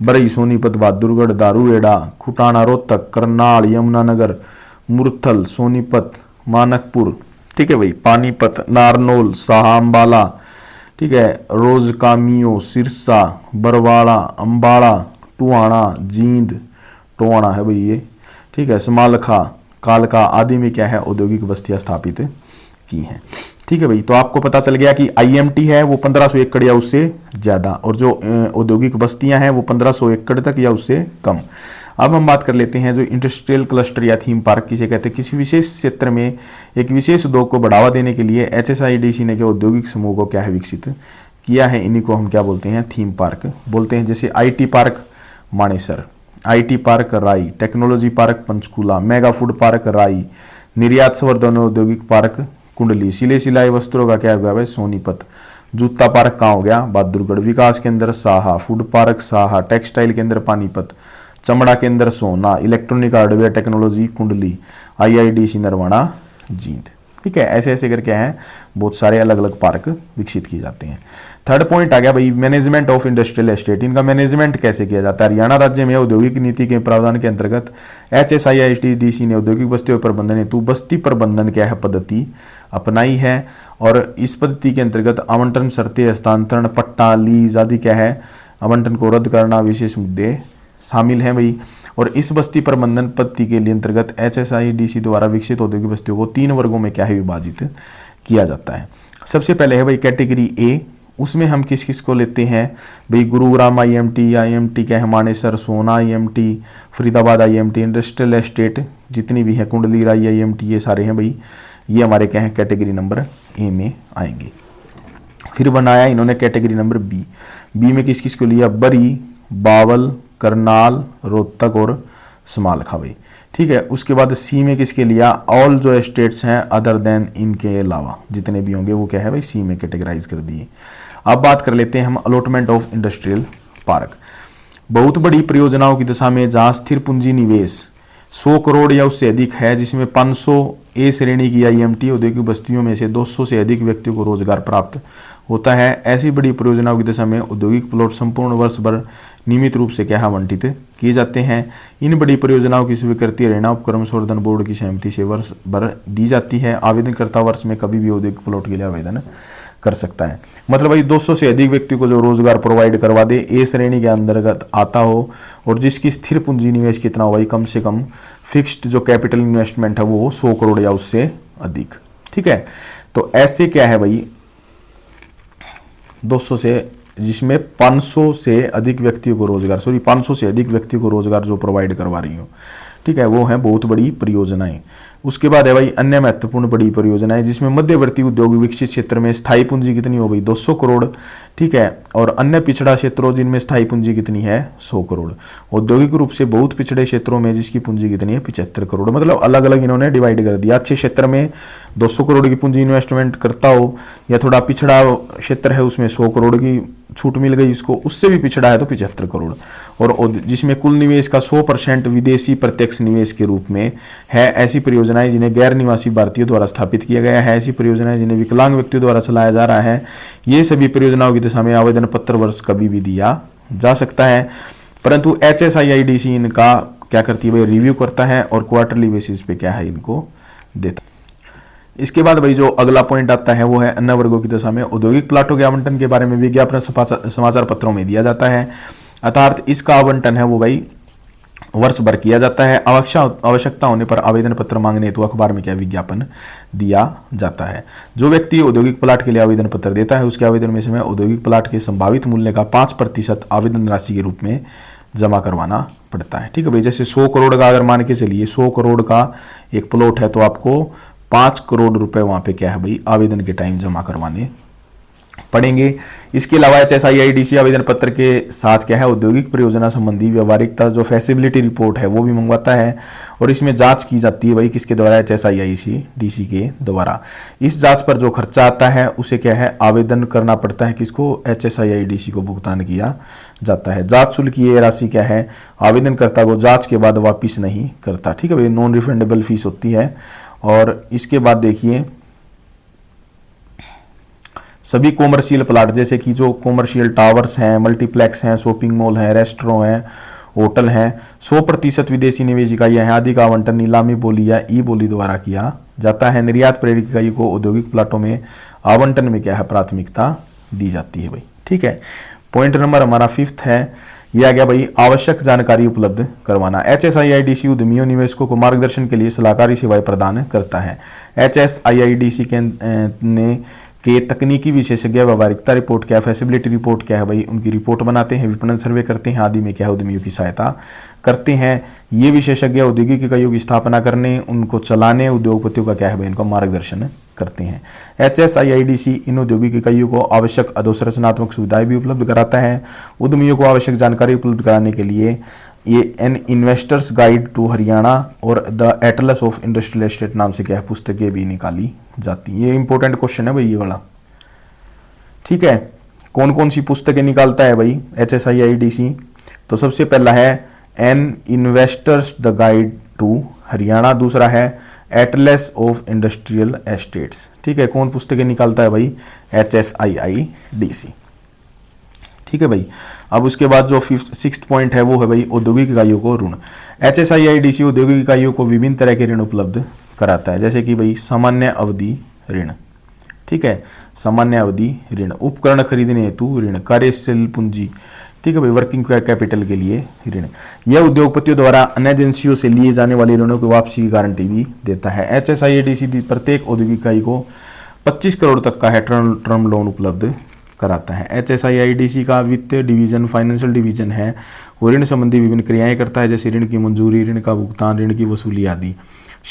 [SPEAKER 1] बरई, सोनीपत, बहादुरगढ़, दारूहेड़ा, खुटाना, रोहतक, करनाल, यमुनानगर, मुरथल, सोनीपत, मानकपुर। ठीक है भाई, पानीपत, नारनौल, साहा, अम्बाला, ठीक है, रोजकामियो, सिरसा, बरवाड़ा, अम्बाड़ा, टुहाना, जींद, टोहाना है भाई ये। ठीक है, समालखा, कालका आदि में क्या है औद्योगिक बस्तियां स्थापित की हैं। ठीक है भाई, तो आपको पता चल गया कि IMT है वो 1500 एकड़ या उससे ज़्यादा, और जो औद्योगिक बस्तियां हैं वो 1500 एकड़ तक या उससे कम। अब हम बात कर लेते हैं जो इंडस्ट्रियल क्लस्टर या थीम पार्क किसे कहते हैं। किसी विशेष क्षेत्र में एक विशेष उद्योग को बढ़ावा देने के लिए HSIIDC ने क्या औद्योगिक समूह को क्या है विकसित किया है। इन्हीं को हम क्या बोलते हैं, थीम पार्क बोलते हैं। जैसे IT park Manesar, IT park Rai, technology park Panchkula, mega food park Rai, निर्यात संवर्धन औद्योगिक पार्क कुंडली, सिलाई वस्त्रों का क्या हुआ है सोनीपत, जूता पार्क कहाँ हो गया बहादुरगढ़, विकास केंद्र Saha, food park Saha, textile केंद्र पानीपत, चमड़ा केंद्र सोना, इलेक्ट्रॉनिक हार्डवेयर टेक्नोलॉजी कुंडली, IIDC नरवाना जींद। ठीक है, ऐसे ऐसे करके हैं बहुत सारे अलग अलग पार्क विकसित किए जाते हैं। थर्ड पॉइंट आ गया भाई मैनेजमेंट ऑफ इंडस्ट्रियल एस्टेट। इनका मैनेजमेंट कैसे किया जाता है? हरियाणा राज्य में औद्योगिक नीति के प्रावधान के अंतर्गत HSIITDC ने औद्योगिक बस्तियों प्रबंधन हेतु बस्ती प्रबंधन क्या है पद्धति अपनाई है, और इस पद्धति के अंतर्गत आवंटन शर्तें, हस्तांतरण, पट्टा, लीज आदि क्या है आवंटन को रद्द करना विशेष मुद्दे शामिल हैं भाई। और इस बस्ती प्रबंधन पद्धति के लिए अंतर्गत HSIDC द्वारा विकसित औद्योगिक बस्तियों को 3 वर्गों में क्या है विभाजित किया जाता है। सबसे पहले है भाई कैटेगरी ए, उसमें हम किस किस को लेते हैं भाई? गुरुग्राम IMT क्या है, मानेसर, सोना IMT, Faridabad IMT, industrial estate जितनी भी है, कुंडली राई IMT, ये सारे हैं भाई, ये हमारे क्या है कैटेगरी नंबर ए में आएंगे। फिर बनाया इन्होंने कैटेगरी नंबर बी में किस किस को लिया? बरी, बावल, करनाल, रोहतक और समालखा भाई, ठीक है। उसके बाद सी में किसके लिया? ऑल जो स्टेट्स हैं अदर देन, इनके अलावा जितने भी होंगे वो क्या है भाई सी में कैटेगराइज कर दिए। अब बात कर लेते हैं हम अलॉटमेंट ऑफ इंडस्ट्रियल पार्क। बहुत बड़ी परियोजनाओं की दिशा में जहां स्थिर पूंजी निवेश 100 करोड़ या उससे अधिक है, जिसमें 500 ए श्रेणी की IMT औद्योगिक बस्तियों में से 200 से अधिक व्यक्तियों को रोजगार प्राप्त होता है, ऐसी बड़ी परियोजनाओं की दिशा में औद्योगिक प्लॉट संपूर्ण वर्ष भर नियमित रूप से क्या आवंटित किए जाते हैं। इन बड़ी परियोजनाओं की स्वीकृति हरियाणा उपक्रम संवर्धन बोर्ड की सहमति से वर्ष भर दी जाती है। आवेदनकर्ता वर्ष में कभी भी औद्योगिक प्लॉट के लिए आवेदन कर सकता है। मतलब भाई 200 से अधिक व्यक्ति को जो रोजगार प्रोवाइड करवा दे, ए श्रेणी के अंतर्गत आता हो, और जिसकी स्थिर पूंजी निवेश कितना हो भाई, कम से कम फिक्स्ड जो कैपिटल इन्वेस्टमेंट है वो 100 करोड़ या उससे अधिक, ठीक है। तो ऐसे क्या है भाई 200 से, जिसमें 500 से अधिक व्यक्तियों को रोजगार 500 से अधिक व्यक्तियों को रोजगार जो प्रोवाइड करवा रही हो, ठीक है, वो है बहुत बड़ी परियोजनाएं। उसके बाद है भाई अन्य महत्वपूर्ण बड़ी परियोजनाएं, जिसमें मध्यवर्ती उद्योग विकसित क्षेत्र में स्थायी पूंजी कितनी हो गई 200 करोड़, ठीक है, और अन्य पिछड़ा क्षेत्रों जिनमें स्थायी पूंजी कितनी है 100 करोड़। औद्योगिक रूप से बहुत पिछड़े क्षेत्रों में जिसकी पूंजी कितनी है 75 करोड़। मतलब अलग अलग इन्होंने डिवाइड कर दिया। अच्छे क्षेत्र में 200 करोड़ की पूंजी इन्वेस्टमेंट करता हो, या थोड़ा पिछड़ा क्षेत्र है उसमें 100 करोड़ की छूट मिल गई इसको, उससे भी पिछड़ा है तो 75 करोड़। और जिसमें कुल निवेश का 100% विदेशी प्रत्यक्ष निवेश के रूप में है। ऐसी परियोजनाएं जिन्हें गैर निवासी भारतीयों द्वारा स्थापित किया गया है, ऐसी परियोजनाएं जिन्हें विकलांग व्यक्तियों द्वारा चलाया जा रहा है, ये सभी परियोजनाओं की दिशा में आवेदन पत्र वर्ष कभी भी दिया जा सकता है। परंतु HSIIDC इनका क्या करती है भाई रिव्यू करता है और क्वार्टरली बेसिस पे क्या है इनको देता है। इसके बाद भाई जो अगला पॉइंट आता है वो है अन्य वर्गों की दशा में औद्योगिक प्लाटों के आवंटन के बारे में विज्ञापन समाचार पत्रों में दिया जाता है, अर्थात इसका आवंटन है वो भाई वर्ष भर किया जाता है। आवश्यकता होने पर आवेदन पत्र मांगने हेतु अखबार में क्या विज्ञापन दिया जाता है। जो व्यक्ति औद्योगिक प्लाट के लिए आवेदन पत्र देता है उसके आवेदन में से औद्योगिक प्लाट के संभावित मूल्य का 5% आवेदन राशि के रूप में जमा करवाना पड़ता है, ठीक है भाई। जैसे 100 करोड़ का अगर मान के चलिए 100 करोड़ का एक प्लॉट है तो आपको 5 करोड़ रुपए वहां पे क्या है भाई आवेदन के टाइम जमा करवाने पड़ेंगे। इसके अलावा HSIIDC आवेदन पत्र के साथ क्या है औद्योगिक परियोजना संबंधी व्यवहारिकता जो फैसिबिलिटी रिपोर्ट है वो भी मंगवाता है, और इसमें जांच की जाती है भाई किसके द्वारा HSIIDC के द्वारा। इस जांच पर जो खर्चा आता है उसे क्या है आवेदन करना पड़ता है किसको HSIIDC को भुगतान किया जाता है। जांच शुल्क की ये राशि क्या है आवेदनकर्ता को जांच के बाद वापिस नहीं करता, ठीक है भाई, नॉन रिफंडेबल फीस होती है। और इसके बाद देखिए सभी कॉमर्शियल प्लाट जैसे कि जो कॉमर्शियल टावर्स हैं, मल्टीप्लेक्स हैं, शॉपिंग मॉल हैं, रेस्टोरेंट हैं, होटल हैं, 100% विदेशी निवेश इकाइयां हैं आदि का आवंटन नीलामी बोली या ई बोली द्वारा किया जाता है। निर्यात प्रेरित इकाई को औद्योगिक प्लाटों में आवंटन में क्या है प्राथमिकता दी जाती है भाई, ठीक है। पॉइंट नंबर हमारा 5th है, यह आ गया भाई आवश्यक जानकारी उपलब्ध करवाना। HSIIDC उद्यमियों निवेशकों को मार्गदर्शन के लिए सलाहकारी सेवाएं प्रदान करता है। HSIIDC के तकनीकी विशेषज्ञ व्यवहारिकता रिपोर्ट क्या है, फैसिबिलिटी रिपोर्ट क्या है भाई, उनकी रिपोर्ट बनाते हैं, विपणन सर्वे करते हैं आदि में क्या है उद्यमियों की सहायता करते हैं। ये विशेषज्ञ औद्योगिक इकाइयों की स्थापना करने, उनको चलाने, उद्योगपतियों का क्या है भाई इनको मार्गदर्शन करते हैं। HSIIDC इन औद्योगिक इकाइयों को आवश्यक अधोसंरचनात्मक सुविधाएं भी उपलब्ध कराता है। उद्यमियों को आवश्यक जानकारी उपलब्ध कराने के लिए ये an investors guide to Haryana और the atlas of industrial estate नाम से क्या है पुस्तकें भी निकाली जाती हैं। ये इंपॉर्टेंट क्वेश्चन है भाई ये वाला, ठीक है। कौन कौन सी पुस्तकें निकालता है भाई HSIIDC? तो सबसे पहला है an investors the guide to Haryana, दूसरा है एटलस ऑफ इंडस्ट्रियल एस्टेट्स। ठीक है, कौन पुस्तकें निकालता है भाई? HSIIDC। ठीक है भाई। अब उसके बाद जो सिक्स्थ पॉइंट है वो है भाई औद्योगिक इकाइयों को ऋण। HSIIDC औद्योगिक इकाइयों को विभिन्न तरह के ऋण उपलब्ध कराता है, जैसे कि भाई सामान्य अवधि ऋण। ठीक है, सामान्य अवधि ऋण, उपकरण खरीदने हेतु ऋण, कार्यशील पूंजी, ठीक है भाई, वर्किंग कैपिटल के लिए ऋण। यह उद्योगपतियों द्वारा अन्य एजेंसियों से लिए जाने वाले ऋणों की वापसी की गारंटी भी देता है। HSIIDC प्रत्येक औद्योगिक इकाई को 25 करोड़ तक का है टर्म लोन उपलब्ध कराता है। HSIIDC का वित्तीय डिवीजन फाइनेंशियल डिवीजन है, वो ऋण संबंधी विभिन्न क्रियाएं करता है, जैसे ऋण की मंजूरी, ऋण का भुगतान, ऋण की वसूली आदि।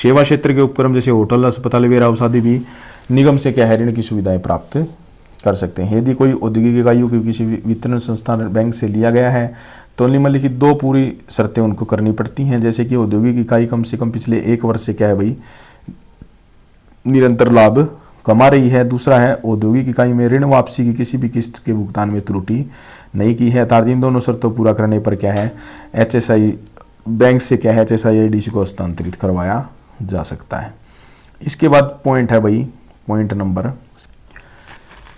[SPEAKER 1] सेवा क्षेत्र के उपक्रम जैसे होटल, अस्पताल, वेयर हाउस आदि भी निगम से क्या है ऋण की सुविधाएं प्राप्त कर सकते हैं। यदि कोई औद्योगिक इकाइयों की किसी वितरण संस्थान बैंक से लिया गया है तो निम्नलिखित 2 पूरी शर्तें उनको करनी पड़ती हैं, जैसे कि औद्योगिक इकाई कम से कम पिछले 1 वर्ष से क्या है भाई निरंतर लाभ कमा रही है। दूसरा है औद्योगिक इकाई में ऋण वापसी की किसी भी किस्त के भुगतान में त्रुटि नहीं की है। अर्थात इन दोनों शर्तों पूरा करने पर क्या है बैंक से क्या है HSIIDC को हस्तांतरित करवाया जा सकता है। इसके बाद पॉइंट है भाई पॉइंट नंबर,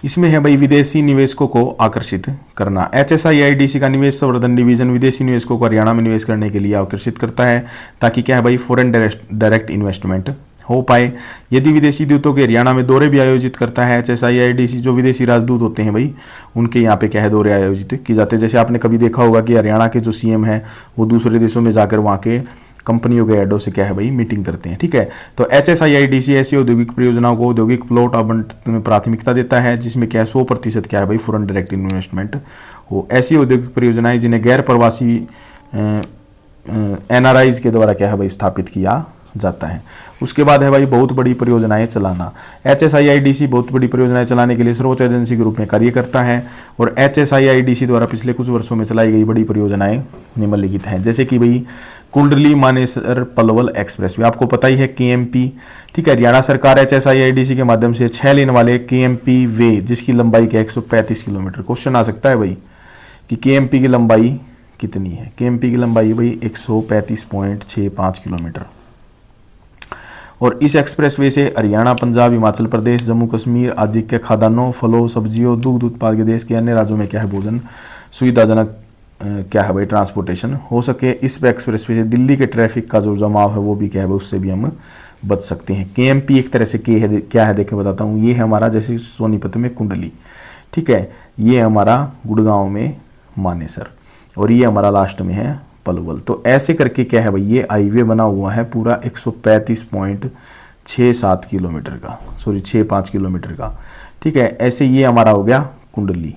[SPEAKER 1] इसमें है भाई विदेशी निवेशकों को आकर्षित करना। HSIIDC का निवेश संवर्धन डिवीजन विदेशी निवेशकों को हरियाणा में निवेश करने के लिए आकर्षित करता है, ताकि क्या है भाई फॉरेन डायरेक्ट इन्वेस्टमेंट हो पाए। यदि विदेशी दूतों के हरियाणा में दौरे भी आयोजित करता है HSIIDC, जो विदेशी राजदूत होते हैं भाई उनके यहाँ पे क्या है दौरे आयोजित किए जाते हैं। जैसे आपने कभी देखा होगा कि हरियाणा के जो CM है वो दूसरे देशों में जाकर वहाँ के कंपनियों के हेडों से क्या है भाई मीटिंग करते हैं। ठीक है, तो HSIIDC ऐसी औद्योगिक परियोजनाओं को औद्योगिक प्लॉट आवंटन में प्राथमिकता देता है, जिसमें क्या है 100% क्या है भाई फॉरेन डायरेक्ट इन्वेस्टमेंट हो। ऐसी औद्योगिक परियोजनाएं जिन्हें गैर प्रवासी NRIs के द्वारा क्या है भाई स्थापित किया जाता है। उसके बाद है भाई बहुत बड़ी परियोजनाएं चलाना। HSIIDC बहुत बड़ी परियोजनाएं चलाने के लिए सर्वोच्च एजेंसी के रूप में कार्य करता है, और HSIIDC द्वारा पिछले कुछ वर्षों में चलाई गई बड़ी परियोजनाएं निम्नलिखित हैं, जैसे कि भाई कुंडली मानेसर पलवल एक्सप्रेस वे, आपको पता ही है KMP। ठीक है, हरियाणा सरकार HSIIDC के माध्यम से 6 लेन वाले KMP वे जिसकी लंबाई क्या 135 किलोमीटर। क्वेश्चन आ सकता है भाई कि KMP की लंबाई कितनी है? KMP की लंबाई भाई 135.65 किलोमीटर। और इस एक्सप्रेसवे से हरियाणा, पंजाब, हिमाचल प्रदेश, जम्मू कश्मीर आदि के खाद्यान्नों, फलों, सब्जियों, दुग्ध उत्पाद के देश के अन्य राज्यों में क्या है भोजन सुविधाजनक क्या है भाई ट्रांसपोर्टेशन हो सके। इस एक्सप्रेसवे से दिल्ली के ट्रैफिक का जो जमाव है वो भी क्या है उससे भी हम बच सकते हैं। KMP एक तरह से क्या है देखे बताता हूँ। ये है हमारा जैसे सोनीपत में कुंडली, ठीक है, ये हमारा गुड़गांव में मानेसर, और ये हमारा लास्ट में है पलवल। तो ऐसे करके क्या है भाई ये हाईवे बना हुआ है पूरा 135.67 किलोमीटर का, 65 किलोमीटर का। ठीक है, ऐसे ये हमारा हो गया कुंडली।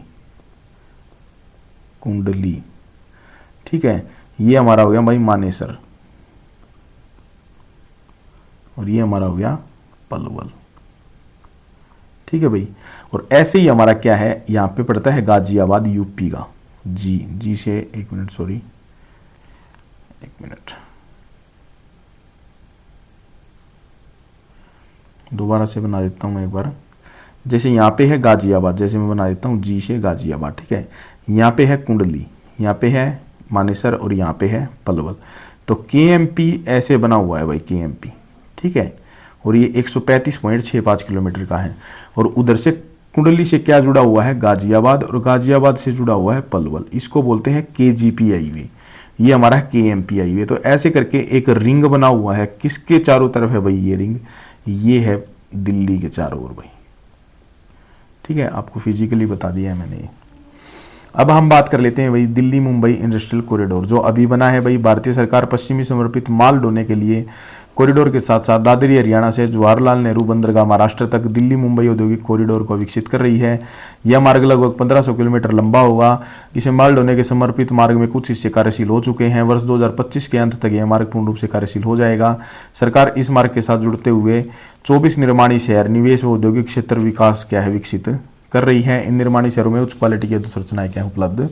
[SPEAKER 1] ठीक है, ये हमारा हो गया भाई मानेसर, और ये हमारा हो गया पलवल। ठीक है भाई, और ऐसे ही हमारा क्या है यहाँ पे पड़ता है गाजियाबाद यूपी का। जी से एक मिनट दोबारा से बना देता हूँ मैं एक बार। जैसे यहाँ पे है गाजियाबाद, जैसे मैं बना देता हूँ जी से गाजियाबाद। ठीक है, यहाँ पे है कुंडली, यहाँ पे है मानेसर, और यहाँ पे है पलवल। तो KMP ऐसे बना हुआ है भाई KMP। ठीक है, और ये 135.65 किलोमीटर का है, और उधर से कुंडली से क्या जुड़ा हुआ है गाजियाबाद, और गाजियाबाद से जुड़ा हुआ है पलवल। इसको बोलते हैं KGP हाईवे, ये हमारा KMP हाईवे। तो ऐसे करके एक रिंग बना हुआ है, किसके चारों तरफ है भाई ये रिंग? ये है दिल्ली के चारों ओर भाई। ठीक है, आपको फिजिकली बता दिया है मैंने। अब हम बात कर लेते हैं भाई दिल्ली मुंबई इंडस्ट्रियल कॉरिडोर, जो अभी बना है भाई। भारतीय सरकार पश्चिमी समर्पित माल ढोने के लिए कॉरिडोर के साथ साथ दादरी हरियाणा से जवाहरलाल नेहरू बंदरगाह महाराष्ट्र तक दिल्ली मुंबई औद्योगिक कॉरिडोर को विकसित कर रही है। यह मार्ग लगभग 1500 किलोमीटर लंबा होगा। इसे माल ढोने के समर्पित मार्ग में कुछ हिस्से कार्यशील हो चुके हैं। वर्ष 2025 के अंत तक यह मार्ग पूर्ण रूप से कार्यशील हो जाएगा। सरकार इस मार्ग के साथ जुड़ते हुए 24 निर्माणी शहर निवेश व औद्योगिक क्षेत्र विकास क्या है विकसित कर रही है। इन निर्माणी शहरों में उच्च क्वालिटी की अधोसंरचनाएं क्या उपलब्ध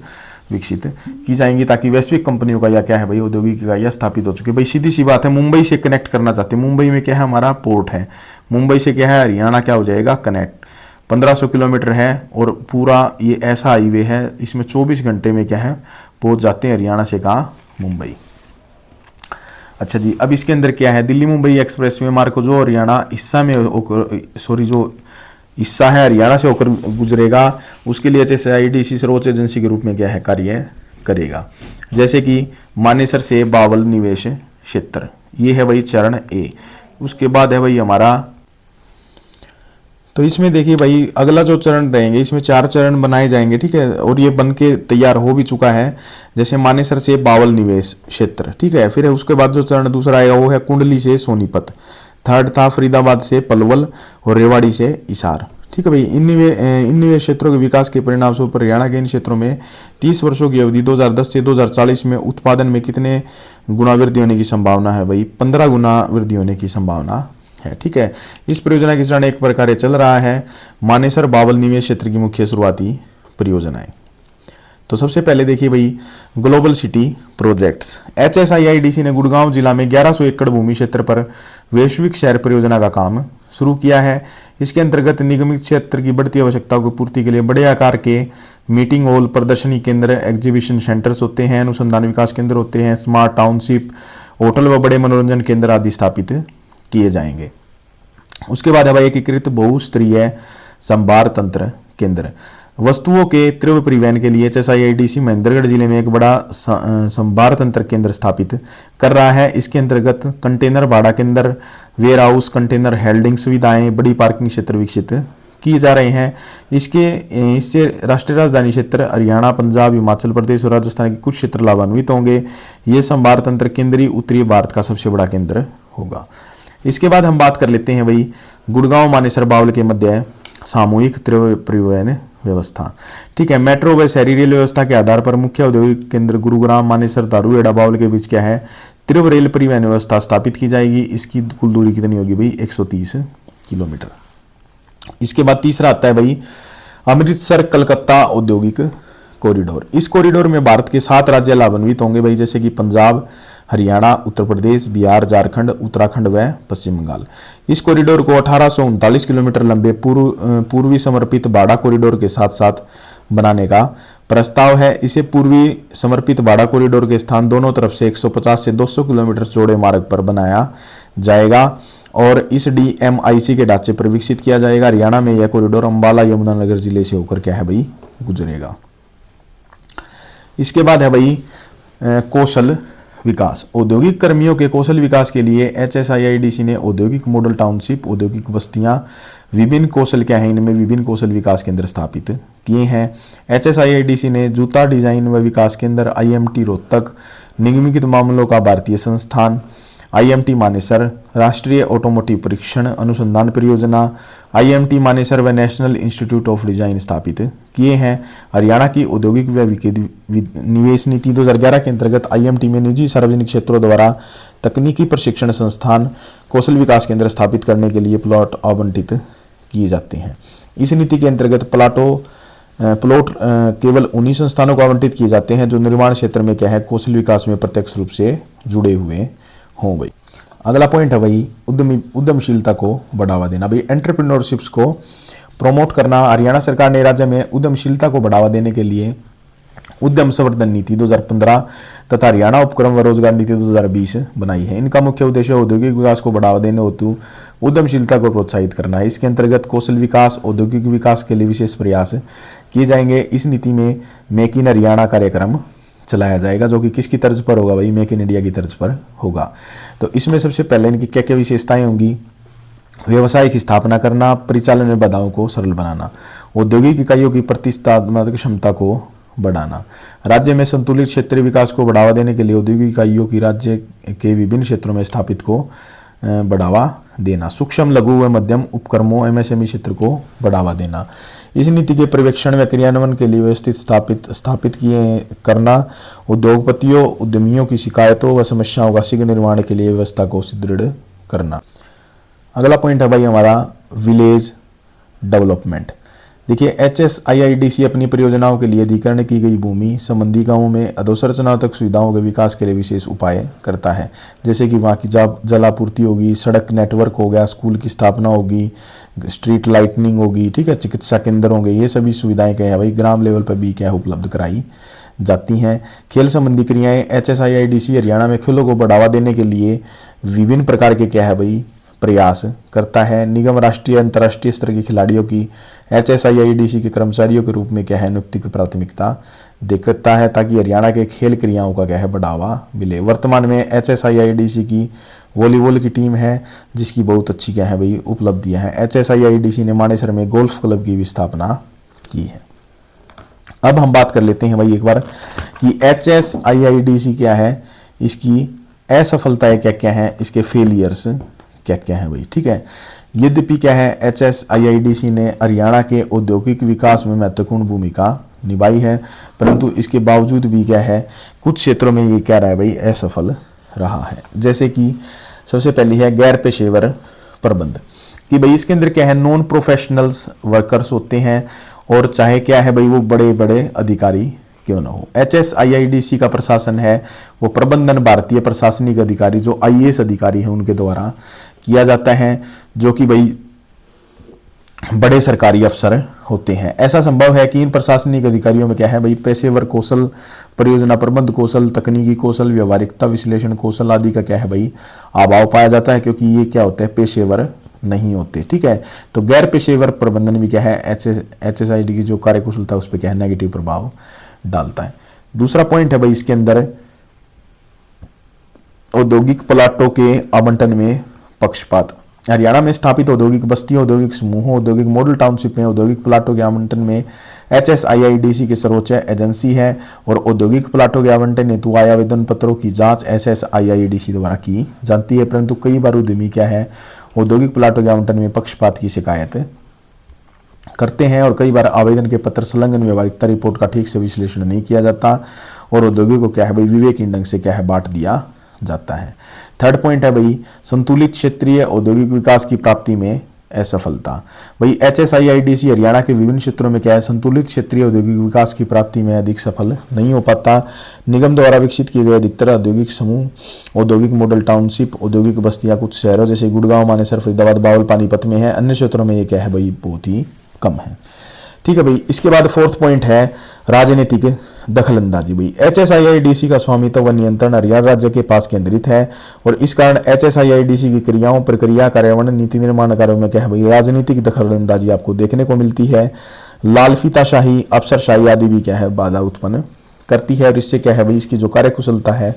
[SPEAKER 1] विकसित की जाएंगी, ताकि वैश्विक कंपनियों का या क्या है भाई औद्योगिक इकाइयां स्थापित हो चुकी है। भाई सीधी सी बात है, मुंबई से कनेक्ट करना चाहते हैं। मुंबई में क्या है हमारा पोर्ट है, मुंबई से क्या है हरियाणा क्या हो जाएगा कनेक्ट। 1500 किलोमीटर है, और पूरा ये ऐसा हाईवे है, इसमें 24 घंटे में क्या है पहुंच जाते हैं हरियाणा से कहाँ मुंबई। अच्छा जी, अब इसके अंदर क्या है, दिल्ली मुंबई एक्सप्रेस में मार्ग जो हरियाणा हिस्सा में जो हिस्सा है हरियाणा से होकर गुजरेगा, उसके लिए HSIDC सर्वोच्च एजेंसी के रूप में क्या है कार्य करेगा। जैसे कि मानेसर से बावल निवेश क्षेत्र, ये है भाई चरण ए। उसके बाद है भाई हमारा, तो इसमें देखिए भाई अगला जो चरण रहेंगे, इसमें 4 चरण बनाए जाएंगे, ठीक है, और ये बन के तैयार हो भी चुका है। जैसे मानेसर से बावल निवेश क्षेत्र, ठीक है। फिर उसके बाद जो चरण दूसरा आएगा वो है कुंडली से सोनीपत, थर्ड था फरीदाबाद से पलवल और रेवाड़ी से हिसार, ठीक है भाई। इन निवेश क्षेत्रों के विकास के परिणाम स्वरूप हरियाणा के इन क्षेत्रों में 30 वर्षों की अवधि 2010 से 2040 में उत्पादन में कितने गुना वृद्धि होने की संभावना है भाई? 15 गुना वृद्धि होने की संभावना है, ठीक है। इस परियोजना की चरण एक प्रकार चल रहा है। मानेसर बावल निवेश क्षेत्र की मुख्य शुरुआती परियोजनाएं, तो सबसे पहले देखिए भाई ग्लोबल सिटी प्रोजेक्ट्स। HSIIDC ने गुड़गांव जिला में 1100 एकड़ भूमि क्षेत्र पर वैश्विक शहर परियोजना का काम शुरू किया है। इसके अंतर्गत निगमित क्षेत्र की बढ़ती आवश्यकताओं की पूर्ति के लिए बड़े आकार के मीटिंग हॉल, प्रदर्शनी केंद्र, एग्जीबिशन सेंटर्स होते हैं, अनुसंधान विकास केंद्र होते हैं, स्मार्ट टाउनशिप, होटल व बड़े मनोरंजन केंद्र आदि स्थापित किए जाएंगे। उसके बाद है भाई एकीकृत बहुस्तरीय संभार तंत्र केंद्र। वस्तुओं के तीव्र परिवहन के लिए HSIIDC महेंद्रगढ़ जिले में एक बड़ा संभार तंत्र केंद्र स्थापित कर रहा है। इसके अंतर्गत कंटेनर भाड़ा केंद्र, वेयर हाउस, कंटेनर हेल्डिंग सुविधाएं, बड़ी पार्किंग क्षेत्र विकसित किए जा रहे हैं। इससे राष्ट्रीय राजधानी क्षेत्र हरियाणा, पंजाब, हिमाचल प्रदेश और राजस्थान के कुछ क्षेत्र लाभान्वित होंगे। ये संभार तंत्र केंद्रीय उत्तरी भारत का सबसे बड़ा केंद्र होगा। इसके बाद हम बात कर लेते हैं भाई गुड़गांव मानेसर बावल के मध्य सामूहिक तीव्र परिवहन व्यवस्था, ठीक है। मेट्रो व शहरी रेल व्यवस्था के आधार पर मुख्य औद्योगिक केंद्र गुरुग्राम, मानेसर, दारूहेड़ा, बावल के बीच क्या है तीव्र रेल परिवहन व्यवस्था स्थापित की जाएगी। इसकी कुल दूरी कितनी होगी भाई? 130 किलोमीटर। इसके बाद तीसरा आता है भाई अमृतसर कलकत्ता औद्योगिक कॉरिडोर। इस कॉरिडोर में भारत के 7 राज्य लाभान्वित होंगे भाई, जैसे कि पंजाब, हरियाणा, उत्तर प्रदेश, बिहार, झारखंड, उत्तराखंड व पश्चिम बंगाल। इस कॉरिडोर को 1839 किलोमीटर लंबे पूर्वी समर्पित बाड़ा कॉरिडोर के साथ साथ बनाने का प्रस्ताव है। इसे पूर्वी समर्पित बाड़ा कॉरिडोर के स्थान दोनों तरफ से 150 से 200 किलोमीटर चौड़े मार्ग पर बनाया जाएगा और इस DMIC के ढांचे पर विकसित किया जाएगा। हरियाणा में यह कॉरिडोर अंबाला यमुनानगर जिले से होकर क्या है भाई गुजरेगा। इसके बाद है भाई कौशल विकास। औद्योगिक कर्मियों के कौशल विकास के लिए HSIIDC ने औद्योगिक मॉडल टाउनशिप, औद्योगिक बस्तियां, विभिन्न कौशल क्या है इनमें विभिन्न कौशल विकास केंद्र स्थापित किए हैं। HSIIDC ने जूता डिजाइन व विकास केंद्र, IMT रोहतक, निगमित मामलों का भारतीय संस्थान, IMT मानेसर, राष्ट्रीय ऑटोमोटिव परीक्षण अनुसंधान परियोजना, IMT मानेसर व नेशनल इंस्टीट्यूट ऑफ डिजाइन स्थापित किए हैं। हरियाणा की औद्योगिक व निवेश नीति 2011 के अंतर्गत IMT में निजी सार्वजनिक क्षेत्रों द्वारा तकनीकी प्रशिक्षण संस्थान, कौशल विकास केंद्र स्थापित करने के लिए प्लॉट आवंटित किए जाते हैं। इस नीति के अंतर्गत प्लॉट केवल उन्हीं संस्थानों को आवंटित किए जाते हैं जो निर्माण क्षेत्र में क्या है कौशल विकास में प्रत्यक्ष रूप से जुड़े हुए हो भाई। अगला पॉइंट है भाई उद्यमशीलता को बढ़ावा देना। भाई एंटरप्रेन्योरशिप्स को प्रमोट करना। हरियाणा सरकार ने राज्य में उद्यमशीलता को बढ़ावा देने के लिए उद्यम संवर्धन नीति 2015 तथा हरियाणा उपक्रम व रोजगार नीति 2020 बनाई है। इनका मुख्य उद्देश्य औद्योगिक विकास को बढ़ावा देने हेतु उद्यमशीलता को प्रोत्साहित करना है। इसके अंतर्गत कौशल विकास, औद्योगिक विकास के लिए विशेष प्रयास किए जाएंगे। इस नीति में मेक इन हरियाणा कार्यक्रम चलाया जाएगा जो कि किसकी तर्ज पर होगा भाई? मेक इन इंडिया की तर्ज पर होगा। तो इसमें सबसे पहले इनकी क्या क्या विशेषताएं होंगी? व्यवसाय की स्थापना करना, परिचालन में बाधाओं को सरल बनाना, औद्योगिक इकाइयों की प्रतिस्पर्धात्मक क्षमता को बढ़ाना, राज्य में संतुलित क्षेत्रीय विकास को बढ़ावा देने के लिए औद्योगिक इकाइयों की राज्य के विभिन्न क्षेत्रों में स्थापित को बढ़ावा देना, सूक्ष्म लघु व मध्यम उपक्रमों MSME क्षेत्र को बढ़ावा देना। इस नीति के पर्यवेक्षण व क्रियान्वयन के लिए व्यवस्थित स्थापित किए करना, उद्योगपतियों उद्यमियों की शिकायतों व समस्याओं का शीघ्र निर्माण के लिए व्यवस्था को सुदृढ़ करना। अगला पॉइंट है भाई हमारा विलेज डेवलपमेंट। देखिए HSIIDC अपनी परियोजनाओं के लिए अधिग्रहण की गई भूमि संबंधी गांवों में अधोसंरचनात्मक सुविधाओं के विकास के लिए विशेष उपाय करता है, जैसे कि वहाँ की जलापूर्ति होगी, सड़क नेटवर्क हो गया, स्कूल की स्थापना होगी, स्ट्रीट लाइटनिंग होगी, ठीक है, चिकित्सा केंद्र होंगे, ये सभी सुविधाएं क्या है भाई ग्राम लेवल पर भी क्या है उपलब्ध कराई जाती हैं। खेल संबंधी क्रियाएं HSIIDC हरियाणा में खेलों को बढ़ावा देने के लिए विभिन्न प्रकार के क्या है भाई प्रयास करता है। निगम राष्ट्रीय अंतर्राष्ट्रीय स्तर के खिलाड़ियों की HSIIDC के कर्मचारियों के रूप में क्या है नियुक्ति की प्राथमिकता देखता है, ताकि हरियाणा के खेल क्रियाओं का क्या है बढ़ावा मिले। वर्तमान में HSIIDC की वॉलीबॉल की टीम है, जिसकी बहुत अच्छी क्या है भाई उपलब्धियां हैं। HSIIDC ने मानेसर में गोल्फ क्लब की भी स्थापना की है। अब हम बात कर लेते हैं भाई एक बार कि HSIIDC क्या है, इसकी असफलताएं क्या क्या हैं, इसके फेलियर्स क्या क्या हैं भाई, ठीक है। यद्यपि क्या है HSIIDC ने हरियाणा के औद्योगिक विकास में महत्वपूर्ण भूमिका निभाई है, परंतु इसके बावजूद भी क्या है कुछ क्षेत्रों में ये क्या रहा है भाई असफल रहा है। जैसे कि सबसे पहली है गैर पेशेवर प्रबंध, कि भाई इसके अंदर क्या है नॉन प्रोफेशनल्स वर्कर्स होते हैं, और चाहे क्या है भाई वो बड़े बड़े अधिकारी क्यों ना हो। HSIIDC का प्रशासन है वो प्रबंधन भारतीय प्रशासनिक अधिकारी जो IAS अधिकारी हैं उनके द्वारा किया जाता है, जो कि भाई बड़े सरकारी अफसर होते हैं। ऐसा संभव है कि इन प्रशासनिक अधिकारियों में क्या है भाई पेशेवर कौशल, परियोजना प्रबंध कौशल, तकनीकी कौशल, व्यवहारिकता विश्लेषण कौशल आदि का क्या है भाई अभाव पाया जाता है, क्योंकि ये क्या होते हैं पेशेवर नहीं होते, ठीक है। तो गैर पेशेवर प्रबंधन भी क्या है HSID की जो कार्यकुशलता है उस पर क्या है नेगेटिव प्रभाव डालता है। दूसरा पॉइंट है भाई इसके अंदर औद्योगिक प्लाटों के आवंटन में पक्षपात। हरियाणा में स्थापित औद्योगिक बस्तियों, औद्योगिक समूहों, औद्योगिक मॉडल टाउनशिप में औद्योगिक प्लाटों के आवंटन में HSIIDC की सर्वोच्च एजेंसी है, और औद्योगिक प्लाटों के आवंटन हेतु आए आवेदन पत्रों की जांच HSIIDC द्वारा की जाती है। परंतु कई बार उद्यमी क्या है औद्योगिक प्लाटों के आवंटन में पक्षपात की शिकायत करते हैं, और कई बार आवेदन के पत्र संलग्न व्यवहारिकता रिपोर्ट का ठीक से विश्लेषण नहीं किया जाता, और उद्योगियों को क्या है भाई विवेकहीन ढंग से क्या है बांट दिया जाता है। थर्ड पॉइंट है भाई संतुलित क्षेत्रीय औद्योगिक विकास की प्राप्ति में असफलता। भाई HSIIDC हरियाणा के विभिन्न क्षेत्रों में क्या है संतुलित क्षेत्रीय औद्योगिक विकास की प्राप्ति में अधिक सफल नहीं हो पाता। निगम द्वारा विकसित किए गए अधिकतर औद्योगिक समूह, औद्योगिक मॉडल टाउनशिप, औद्योगिक बस्तियां कुछ शहरों जैसे गुड़गांव, मानेसर, फरीदाबाद, बावल, पानीपत में है, अन्य क्षेत्रों में ये क्या है भाई बहुत ही कम है, ठीक है भाई। इसके बाद फोर्थ पॉइंट है राजनीतिक दखलंदाजी। भाई HSIIDC का स्वामित्व व नियंत्रण हरियाणा राज्य के पास केंद्रित है, और इस कारण HSIIDC की क्रियाओं, प्रक्रिया, कार्यान्वयन, नीति निर्माण कार्यों में क्या है भाई राजनीतिक दखलंदाजी आपको देखने को मिलती है। लालफीताशाही, अफसरशाही आदि भी क्या है बाधा उत्पन्न करती है, और इससे क्या है भाई इसकी जो कार्यकुशलता है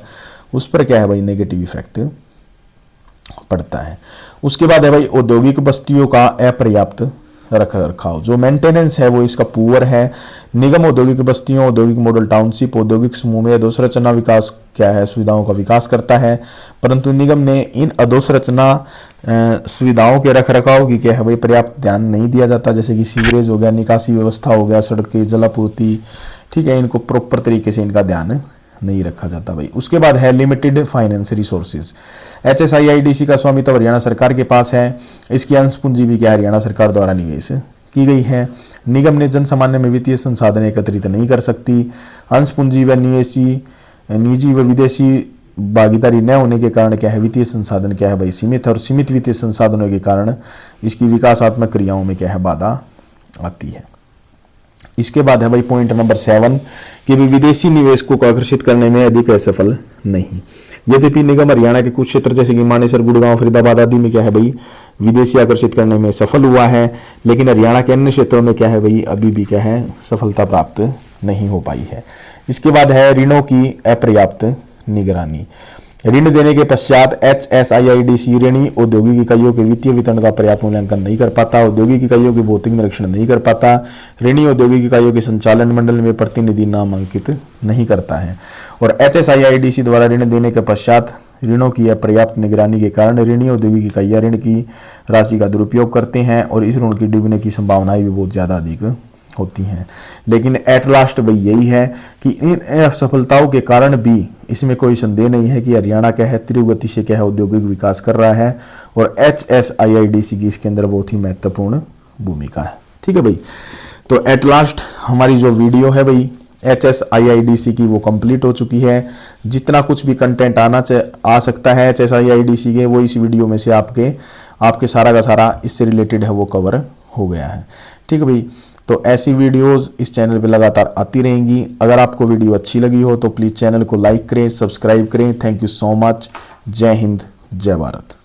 [SPEAKER 1] उस पर क्या है भाई नेगेटिव इफेक्ट पड़ता है। उसके बाद है भाई औद्योगिक बस्तियों का अपर्याप्त रख रखाव, जो मेंटेनेंस है वो इसका पुअर है। निगम औद्योगिक बस्तियों, औद्योगिक मॉडल टाउनशिप, औद्योगिक समूह में अधोसंरचना विकास क्या है सुविधाओं का विकास करता है, परंतु निगम ने इन अधोसंरचना सुविधाओं के रख रखाव की क्या है भाई पर्याप्त ध्यान नहीं दिया जाता, जैसे कि सीवरेज हो गया, निकासी व्यवस्था हो गया, सड़कें, जलापूर्ति, ठीक है, इनको प्रॉपर तरीके से इनका ध्यान नहीं रखा जाता भाई। उसके बाद है लिमिटेड फाइनेंस रिसोर्सेज। HSIIDC का स्वामित्व हरियाणा सरकार के पास है, इसकी अंश पूंजी भी क्या हरियाणा सरकार द्वारा निवेश की गई है। निगम ने जन सामान्य में वित्तीय संसाधन एकत्रित नहीं कर सकती। अंश पूंजी व निवेशी निजी व विदेशी भागीदारी न होने के कारण क्या है वित्तीय संसाधन क्या है भाई सीमित है, और सीमित वित्तीय संसाधनों के कारण इसकी विकासात्मक क्रियाओं में क्या है बाधा आती है। इसके बाद है भाई पॉइंट नंबर 7 कि भी विदेशी निवेश को आकर्षित करने में अधिक असफल नहीं। यद्यपि निगम हरियाणा के कुछ क्षेत्र जैसे कि मानेसर, गुड़गांव, फरीदाबाद आदि में क्या है भाई विदेशी आकर्षित करने में सफल हुआ है, लेकिन हरियाणा के अन्य क्षेत्रों में क्या है भाई अभी भी क्या है सफलता प्राप्त नहीं हो पाई है। इसके बाद है ऋणों की अपर्याप्त निगरानी। ऋण देने के पश्चात HSIIDC ऋणी औद्योगिक इकाइयों के वित्तीय वितरण का पर्याप्त मूल्यांकन नहीं कर पाता, औद्योगिक इकाइयों के भौतिक निरीक्षण नहीं कर पाता, ऋणी औद्योगिक इकाइयों के संचालन मंडल में प्रतिनिधि नामांकित नहीं करता है, और HSIIDC द्वारा ऋण देने के पश्चात ऋणों की अपर्याप्त निगरानी के कारण ऋणी औद्योगिक इकाइयां ऋण की राशि का दुरुपयोग करते हैं, और इस ऋण की डूबने की संभावनाएं भी बहुत ज्यादा अधिक होती हैं। लेकिन एट लास्ट वही यही है कि इन असफलताओं के कारण भी इसमें कोई संदेह नहीं है कि हरियाणा क्या है तीव्र गति से क्या है औद्योगिक विकास कर रहा है, और HSIIDC की इसके अंदर बहुत ही महत्वपूर्ण भूमिका है। ठीक है भाई, तो एट लास्ट हमारी जो वीडियो है भाई HSIIDC की वो कंप्लीट हो चुकी है। जितना कुछ भी कंटेंट आ सकता है HSIIDC के, वो इस वीडियो में से आपके सारा का सारा इससे रिलेटेड है वो कवर हो गया है। ठीक है भाई, तो ऐसी वीडियोस इस चैनल पे लगातार आती रहेंगी। अगर आपको वीडियो अच्छी लगी हो तो प्लीज़ चैनल को लाइक करें, सब्सक्राइब करें। Thank you so much. जय हिंद, जय भारत।